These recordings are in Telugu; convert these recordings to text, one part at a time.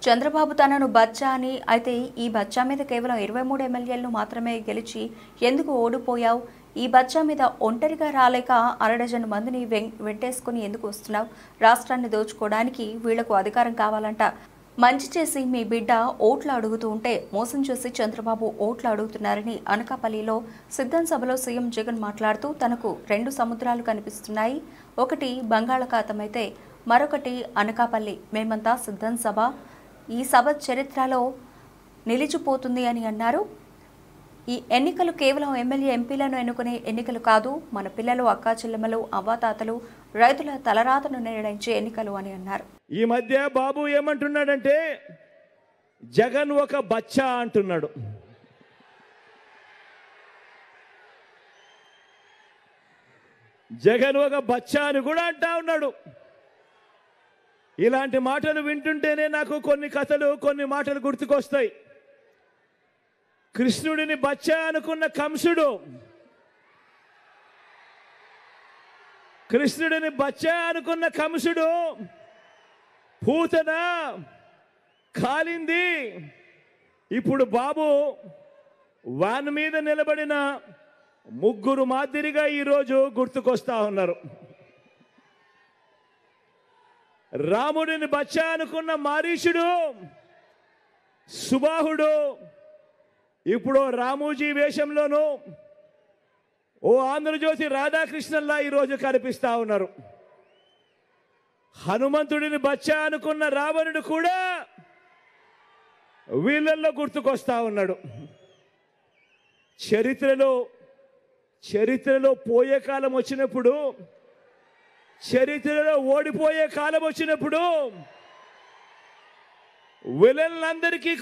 చంద్రబాబు తనను బచ్చా అని, అయితే ఈ బచ్చా మీద కేవలం 23 ఎమ్మెల్యేలను మాత్రమే గెలిచి ఎందుకు ఓడిపోయావు? ఈ బచ్చా మీద ఒంటరిగా రాలేక అరడజను మందిని వెంటేసుకుని ఎందుకు వస్తున్నావు? రాష్ట్రాన్ని దోచుకోవడానికి వీళ్లకు అధికారం కావాలంట. మంచి చేసి మీ బిడ్డ ఓట్లు అడుగుతూ ఉంటే మోసం చేసి చంద్రబాబు ఓట్లు అడుగుతున్నారని అనకాపల్లిలో సిద్ధం సభలో సీఎం జగన్ మాట్లాడుతూ తనకు 2 సముద్రాలు కనిపిస్తున్నాయి. ఒకటి బంగాళాఖాతం అయితే మరొకటి అనకాపల్లి. మేమంతా సిద్ధం సభ, ఈ సభ చరిత్రలో నిలిచిపోతుంది అని అన్నారు. ఈ ఎన్నికలు కేవలం ఎమ్మెల్యే ఎంపీలను ఎన్నుకునే ఎన్నికలు కాదు, మన పిల్లలు, అక్కా చెల్లెమ్మలు, అవ్వాతాతలు, రైతుల తలరాతను నిర్ణయించే ఎన్నికలు అని అన్నారు. ఈ మధ్య బాబు ఏమంటున్నాడంటే జగన్ ఒక బచ్చా అంటున్నాడు. జగన్ ఒక బచ్చా అని కూడా అంటా ఉన్నాడు. ఇలాంటి మాటలు వింటుంటేనే నాకు కొన్ని కథలు, కొన్ని మాటలు గుర్తుకొస్తాయి. కృష్ణుడిని బచ్చా అనుకున్న కంసుడు, కృష్ణుడిని బచ్చా అనుకున్న కంసుడు పూతన కాలింది. ఇప్పుడు బాబు వాన్ మీద నిలబడిన ముగ్గురు మాదిరిగా ఈరోజు గుర్తుకొస్తా ఉన్నారు. రాముడిని బచ్చా అనుకున్న మారీషుడు, సుబాహుడు ఇప్పుడు రామూజీ వేషంలోనూ ఓ ఆంధ్రజ్యోతి రాధాకృష్ణన్లా ఈరోజు కనిపిస్తా ఉన్నారు. హనుమంతుడిని బచ్చా అనుకున్న రావణుడు కూడా వీళ్ళల్లో గుర్తుకొస్తా ఉన్నాడు. చరిత్రలో పోయే కాలం వచ్చినప్పుడు, చరిత్రలో ఓడిపోయే కాలం వచ్చినప్పుడు విలన్లందరికీ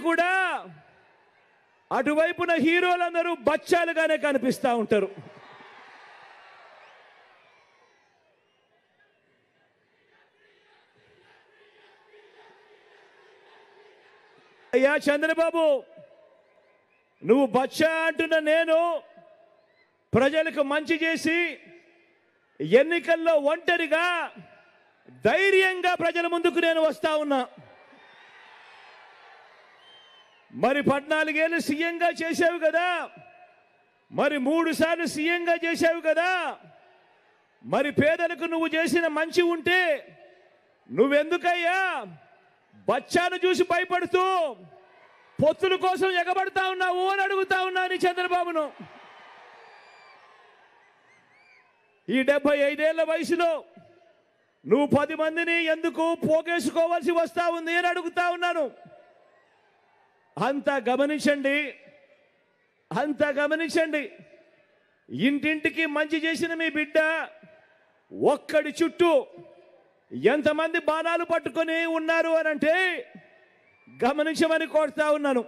కూడా అటువైపున హీరోలందరూ బచ్చాలుగానే కనిపిస్తూ ఉంటారు. అయ్యా చంద్రబాబు, నువ్వు బచ్చా అంటున్న నేను ప్రజలకు మంచి చేసి ఎన్నికల్లో ఒంటరిగా ధైర్యంగా ప్రజల ముందుకు నేను వస్తా ఉన్నా. మరి 14 ఏళ్ళు సీఎంగా చేశావు కదా, మరి 3 సార్లు సీఎంగా చేశావు కదా, మరి పేదలకు నువ్వు చేసిన మంచి ఉంటే నువ్వెందుకయ్యా బచ్చాను చూసి భయపడుతూ పొత్తుల కోసం ఎగబడతా ఉన్నావు అని అడుగుతా ఉన్నాను చంద్రబాబును. ఈ 75 ఏళ్ల వయసులో నువ్వు 10 మందిని ఎందుకు పోగేసుకోవాల్సి వస్తా ఉంది అని అడుగుతా ఉన్నాను. అంతా గమనించండి. ఇంటింటికి మంచి చేసిన మీ బిడ్డ ఒక్కడి చుట్టూ ఎంతమంది బాణాలు పట్టుకొని ఉన్నారు అని అంటే గమనించమని కోరుతా ఉన్నాను.